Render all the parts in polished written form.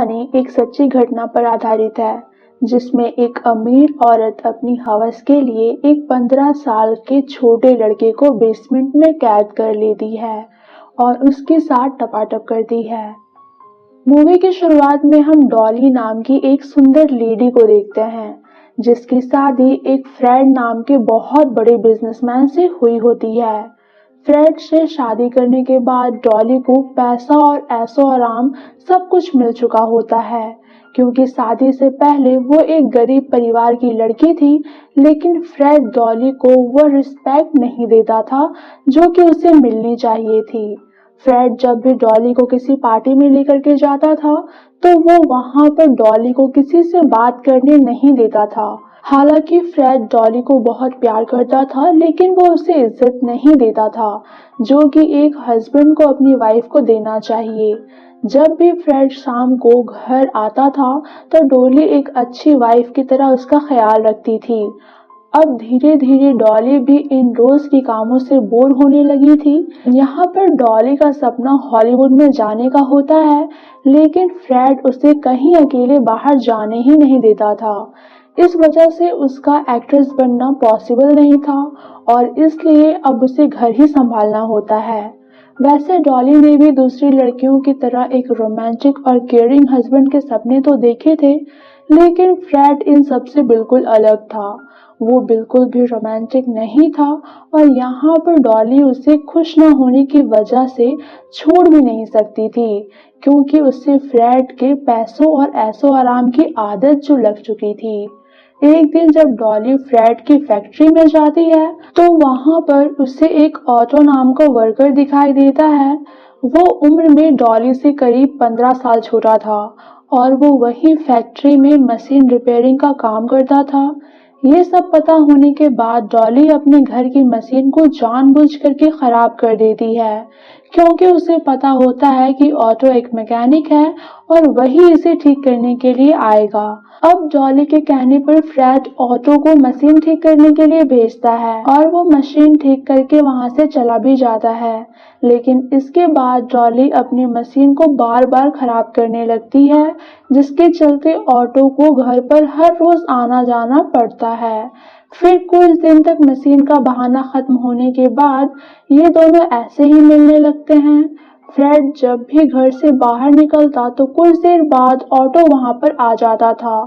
कहानी एक सच्ची घटना पर आधारित है, जिसमें एक अमीर औरत अपनी हवस के लिए एक 15 साल के छोटे लड़के को बेसमेंट में कैद कर लेती है और उसके साथ टपाटप करती है। मूवी की शुरुआत में हम डॉली नाम की एक सुंदर लेडी को देखते हैं, जिसकी शादी एक फ्रेड नाम के बहुत बड़े बिजनेसमैन से हुई होती है। फ्रेड से शादी करने के बाद डॉली को पैसा और ऐशो आराम सब कुछ मिल चुका होता है, क्योंकि शादी से पहले वो एक गरीब परिवार की लड़की थी। लेकिन फ्रेड डॉली को वो रिस्पेक्ट नहीं देता था जो कि उसे मिलनी चाहिए थी। फ्रेड जब भी डॉली को किसी पार्टी में लेकर के जाता था, तो वो वहां पर डॉली को किसी से बात करने नहीं देता था। हालांकि फ्रेड डॉली को बहुत प्यार करता था, लेकिन वो उसे इज्जत नहीं देता था जो कि एक हस्बैंड को अपनी वाइफ को देना चाहिए। जब भी फ्रेड शाम को घर आता था, तो डॉली एक अच्छी वाइफ की तरह उसका ख्याल रखती थी। अब धीरे धीरे डॉली भी इन रोज के कामों से बोर होने लगी थी। यहाँ पर डॉली का सपना हॉलीवुड में जाने का होता है, लेकिन फ्रेड उसे कहीं अकेले बाहर जाने ही नहीं देता था। इस वजह से उसका एक्ट्रेस बनना पॉसिबल नहीं था और इसलिए अब उसे घर ही संभालना होता है। वैसे डॉली ने भी दूसरी लड़कियों की तरह एक रोमांटिक और केयरिंग हस्बैंड के सपने तो देखे थे, लेकिन फ्रेड इन सब से बिल्कुल अलग था। वो बिल्कुल भी रोमांटिक नहीं था और यहाँ पर डॉली उसे खुश न होने की वजह से छोड़ भी नहीं सकती थी, क्योंकि उससे फ्रेड के पैसों और ऐशो आराम की आदत जो लग चुकी थी। एक दिन जब डॉली फ्रेड की फैक्ट्री में जाती है, तो वहां पर उसे एक ऑटो नाम का वर्कर दिखाई देता है। वो उम्र में डॉली से करीब 15 साल छोटा था और वो वही फैक्ट्री में मशीन रिपेयरिंग का काम करता था। ये सब पता होने के बाद डॉली अपने घर की मशीन को जानबूझ करके खराब कर देती है, क्योंकि उसे पता होता है कि ऑटो एक मैकेनिक है और वही इसे ठीक करने के लिए आएगा। अब डॉली के कहने पर फ्रेड ऑटो को मशीन ठीक करने के लिए भेजता है और वो मशीन ठीक करके वहां से चला भी जाता है। लेकिन इसके बाद डॉली अपनी मशीन को बार बार खराब करने लगती है, जिसके चलते ऑटो को घर पर हर रोज आना जाना पड़ता है। फिर कुछ दिन तक मशीन का बहाना खत्म होने के बाद ये दोनों ऐसे ही मिलने लगते हैं। फ्रेड जब भी घर से बाहर निकलता तो कुछ देर बाद ऑटो वहां पर आ जाता था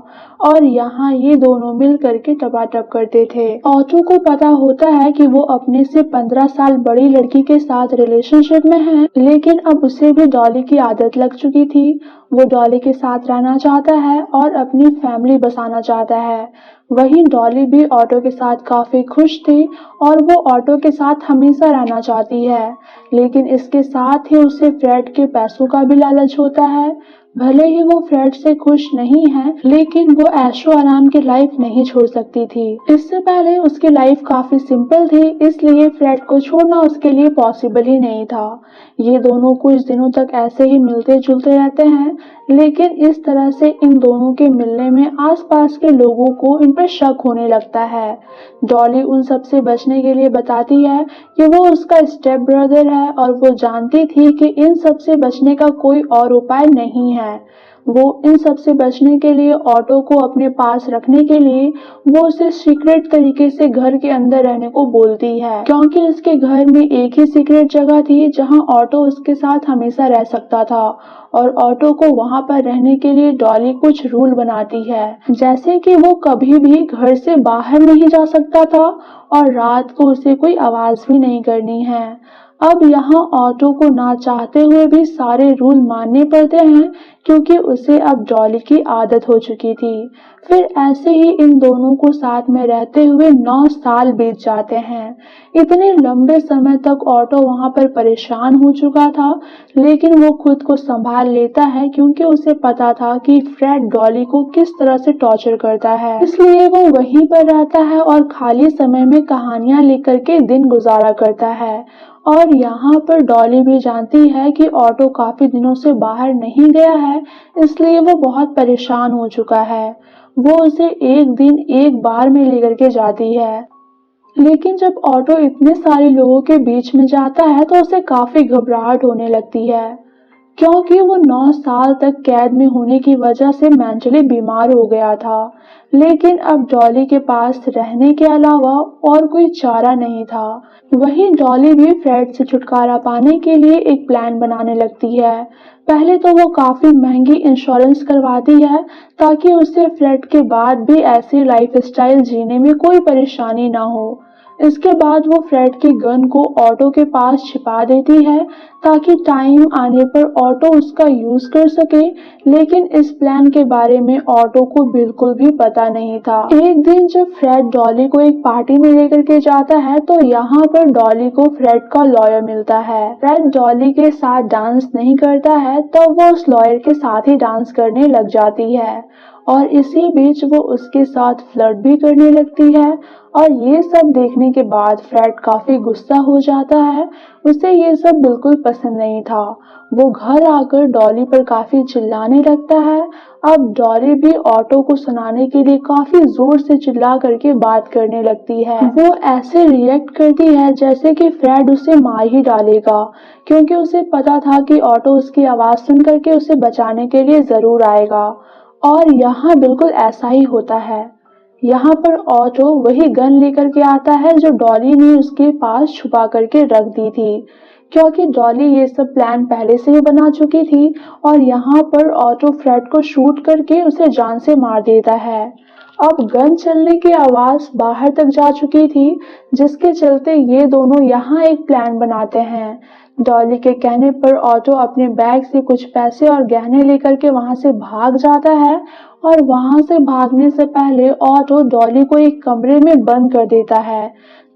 और यहाँ ये दोनों मिल करके टपाटप करते थे। ऑटो को पता होता है कि वो अपने से 15 साल बड़ी लड़की के साथ रिलेशनशिप में है, लेकिन अब उसे भी डॉली की आदत लग चुकी थी। वो डॉली के साथ रहना चाहता है और अपनी फैमिली बसाना चाहता है। वहीं डॉली भी ऑटो के साथ काफी खुश थी और वो ऑटो के साथ हमेशा रहना चाहती है, लेकिन इसके साथ ही उसे फ्रेड के पैसों का भी लालच होता है। भले ही वो फ्रेड से खुश नहीं है, लेकिन वो ऐशो आराम की लाइफ नहीं छोड़ सकती थी। इससे पहले उसकी लाइफ काफी सिंपल थी, इसलिए फ्रेड को छोड़ना उसके लिए पॉसिबल ही नहीं था। ये दोनों कुछ दिनों तक ऐसे ही मिलते जुलते रहते हैं, लेकिन इस तरह से इन दोनों के मिलने में आसपास के लोगों को इन पर शक होने लगता है। डॉली उन सब से बचने के लिए बताती है कि वो उसका स्टेप ब्रदर है और वो जानती थी कि इन सब से बचने का कोई और उपाय नहीं है। वो इन सब से बचने के लिए ऑटो को अपने पास रखने के लिए वो उसे सीक्रेट तरीके से घर के अंदर रहने को बोलती है, क्योंकि उसके घर में एक ही सीक्रेट जगह थी जहां ऑटो उसके साथ हमेशा रह सकता था। और ऑटो को वहां पर रहने के लिए डॉली कुछ रूल बनाती है, जैसे कि वो कभी भी घर से बाहर नहीं जा सकता था और रात को उसे कोई आवाज भी नहीं करनी है। अब यहाँ ऑटो को ना चाहते हुए भी सारे रूल मानने पड़ते हैं, क्योंकि उसे अब डॉली की आदत हो चुकी थी। फिर ऐसे ही इन दोनों को साथ में रहते हुए 9 साल बीत जाते हैं। इतने लंबे समय तक ऑटो वहां पर परेशान हो चुका था, लेकिन वो खुद को संभाल लेता है, क्योंकि उसे पता था कि फ्रेड डॉली को किस तरह से टॉर्चर करता है। इसलिए वो वहीं पर रहता है और खाली समय में कहानियां लेकर के दिन गुजारा करता है। और यहाँ पर डॉली भी जानती है कि ऑटो काफी दिनों से बाहर नहीं गया है, इसलिए वो बहुत परेशान हो चुका है। वो उसे एक दिन एक बार में लेकर के जाती है, लेकिन जब ऑटो इतने सारे लोगों के बीच में जाता है तो उसे काफी घबराहट होने लगती है। क्योंकि वो 9 साल तक कैद में होने की वजह से मेंटली बीमार हो गया था। लेकिन अब डॉली के पास रहने के अलावा और कोई चारा नहीं था। वहीं डॉली भी फ्रेड से छुटकारा पाने के लिए एक प्लान बनाने लगती है। पहले तो वो काफी महंगी इंश्योरेंस करवाती है ताकि उसे फ्रेड के बाद भी ऐसी लाइफस्टाइल जीने में कोई परेशानी ना हो। इसके बाद वो फ्रेड की गन को ऑटो के पास छिपा देती है ताकि टाइम आने पर ऑटो उसका यूज कर सके। लेकिन इस प्लान के बारे में ऑटो को बिल्कुल भी पता नहीं था। एक दिन जब फ्रेड डॉली को एक पार्टी में लेकर के जाता है तो यहाँ पर डॉली को फ्रेड का लॉयर मिलता है। फ्रेड डॉली के साथ डांस नहीं करता है तो वो उस लॉयर के साथ ही डांस करने लग जाती है और इसी बीच वो उसके साथ फ्लर्ट भी करने लगती है। और ये सब देखने के बाद फ्रेड काफी गुस्सा हो जाता है। उसे ये सब बिल्कुल पसंद नहीं था। वो घर आकर डॉली पर काफी चिल्लाने लगता है। अब डॉली भी ऑटो को सुनाने के लिए काफी जोर से चिल्ला करके बात करने लगती है। वो ऐसे रिएक्ट करती है जैसे कि फ्रेड उसे मार ही डालेगा, क्योंकि उसे पता था कि ऑटो उसकी आवाज सुन करके उसे बचाने के लिए जरूर आएगा। और यहाँ बिल्कुल ऐसा ही होता है। यहाँ पर ऑटो वही गन लेकर के आता है जो डॉली ने उसके पास छुपा करके रख दी थी, क्योंकि डॉली ये सब प्लान पहले से ही बना चुकी थी। और यहाँ पर ऑटो फ्रेड को शूट करके उसे जान से मार देता है। अब गन चलने की आवाज बाहर तक जा चुकी थी, जिसके चलते ये दोनों यहाँ एक प्लान बनाते हैं। डॉली के कहने पर ऑटो अपने बैग से कुछ पैसे और गहने लेकर के वहां से भाग जाता है। और वहां से भागने से पहले ऑटो डॉली को एक कमरे में बंद कर देता है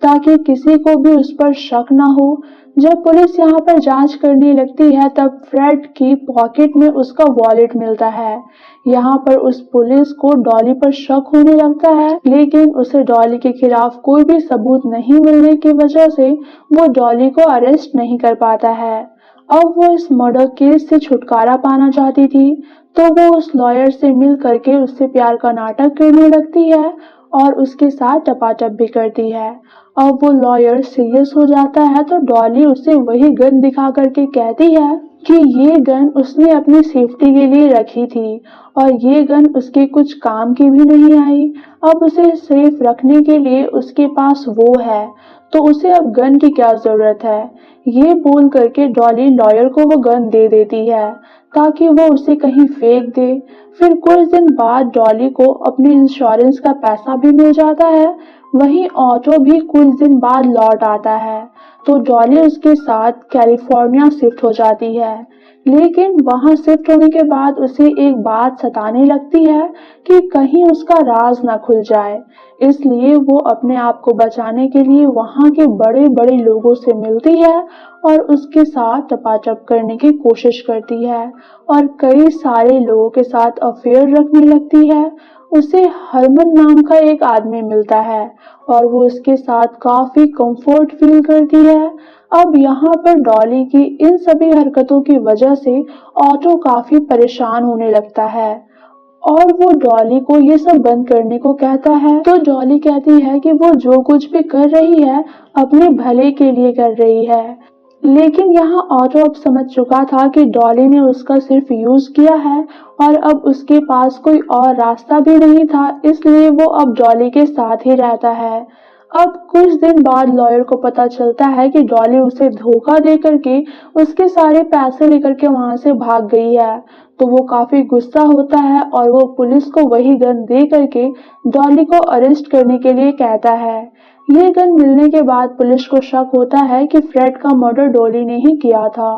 ताकि किसी को भी उस पर शक ना हो। जब पुलिस यहाँ पर जांच करने लगती है तब फ्रेड की पॉकेट में उसका वॉलेट मिलता है। यहाँ पर उस पुलिस को डॉली पर शक होने लगता है, लेकिन उसे डॉली के खिलाफ कोई भी सबूत नहीं मिलने की वजह से वो डॉली को अरेस्ट नहीं कर पाता है। अब वो इस मर्डर केस से छुटकारा पाना चाहती थी, तो वो उस लॉयर से मिल करके उससे प्यार का नाटक करने लगती है और उसके साथ टपाटप भी करती है। अब वो लॉयर सीरियस हो जाता है तो डॉली उसे वही गन दिखा करके कहती है कि ये गन उसने अपनी सेफ्टी के लिए रखी थी और ये गन उसके कुछ काम की भी नहीं आई। अब उसे सेफ रखने के लिए उसके पास वो है, तो उसे अब गन की क्या जरूरत है। ये बोल करके डॉली लॉयर को वो गन दे देती है ताकि वो उसे कहीं फेंक दे। फिर कुछ दिन बाद डॉली को अपने इंश्योरेंस का पैसा भी मिल जाता है। वहीं ऑटो भी कुछ दिन बाद लौट आता है, तो डॉली उसके साथ कैलिफोर्निया शिफ्ट हो जाती है। लेकिन वहां शिफ्ट होने के बाद उसे एक बात सताने लगती है कि कहीं उसका राज ना खुल जाए। इसलिए वो अपने आप को बचाने के लिए वहां के बड़े बड़े लोगों से मिलती है और उसके साथ टपाटप करने की कोशिश करती है और कई सारे लोगों के साथ अफेयर रखने लगती है। उसे हरमन नाम का एक आदमी मिलता है और वो उसके साथ काफी कंफर्ट फील करती है। अब यहाँ पर डॉली की इन सभी हरकतों की वजह से ऑटो काफी परेशान होने लगता है और वो डॉली को ये सब बंद करने को कहता है। तो डॉली कहती है कि वो जो कुछ भी कर रही है अपने भले के लिए कर रही है। लेकिन यहाँ ऑटो अब समझ चुका था कि डॉली ने उसका सिर्फ यूज किया है और अब उसके पास कोई और रास्ता भी नहीं था, इसलिए वो अब डॉली के साथ ही रहता है। अब कुछ दिन बाद लॉयर को पता चलता है कि डॉली उसे धोखा दे करके उसके सारे पैसे लेकर के वहां से भाग गई है। तो वो काफी गुस्सा होता है और वो पुलिस को वही गन दे करके डॉली को अरेस्ट करने के लिए कहता है। ये गन मिलने के बाद पुलिस को शक होता है कि फ्रेड का मर्डर डॉली ने ही किया था।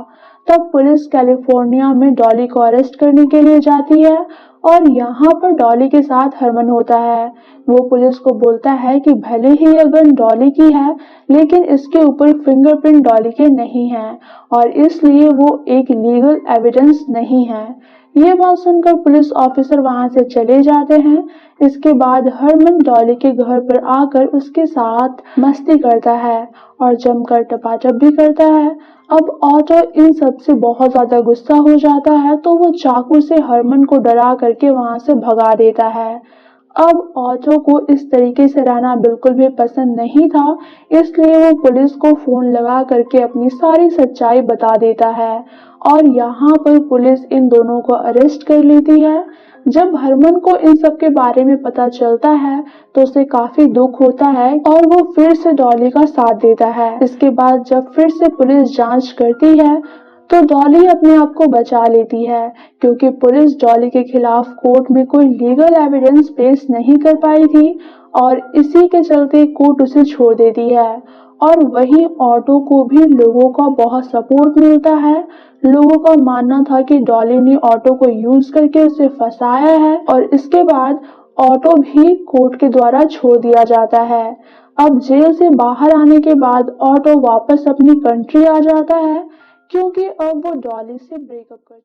तब पुलिस कैलिफोर्निया में डॉली को अरेस्ट करने के लिए जाती है और यहाँ पर डॉली के साथ हरमन होता है। वो पुलिस को बोलता है कि भले ही यह गन डॉली की है, लेकिन इसके ऊपर फिंगरप्रिंट डॉली के नहीं है और इसलिए वो एक लीगल एविडेंस नहीं है। ये बात सुनकर पुलिस ऑफिसर वहां से चले जाते हैं। इसके बाद हरमन डॉली के घर पर आकर उसके साथ मस्ती करता है और जमकर टपाटप भी करता है। अब ऑटो इन सब से बहुत ज्यादा गुस्सा हो जाता है, तो वो चाकू से हरमन को डरा करके वहां से भगा देता है। अब ऑटो को इस तरीके से रहना बिल्कुल भी पसंद नहीं था, इसलिए वो पुलिस को फोन लगा करके अपनी सारी सच्चाई बता देता है और यहाँ पर पुलिस इन दोनों को अरेस्ट कर लेती है। जब हरमन को इन सब के बारे में पता चलता है तो उसे काफी दुख होता है और वो फिर से डॉली का साथ देता है। इसके बाद जब फिर से पुलिस जांच करती है तो डॉली अपने आप को बचा लेती है, क्योंकि पुलिस डॉली के खिलाफ कोर्ट में कोई लीगल एविडेंस पेश नहीं कर पाई थी और इसी के चलते कोर्ट उसे छोड़ देती है। और वहीं ऑटो को भी लोगों का बहुत सपोर्ट मिलता है। लोगों का मानना था कि डॉली ने ऑटो को यूज करके उसे फंसाया है और इसके बाद ऑटो भी कोर्ट के द्वारा छोड़ दिया जाता है। अब जेल से बाहर आने के बाद ऑटो वापस अपनी कंट्री आ जाता है, क्योंकि अब वो डॉली से ब्रेकअप कर चुका है।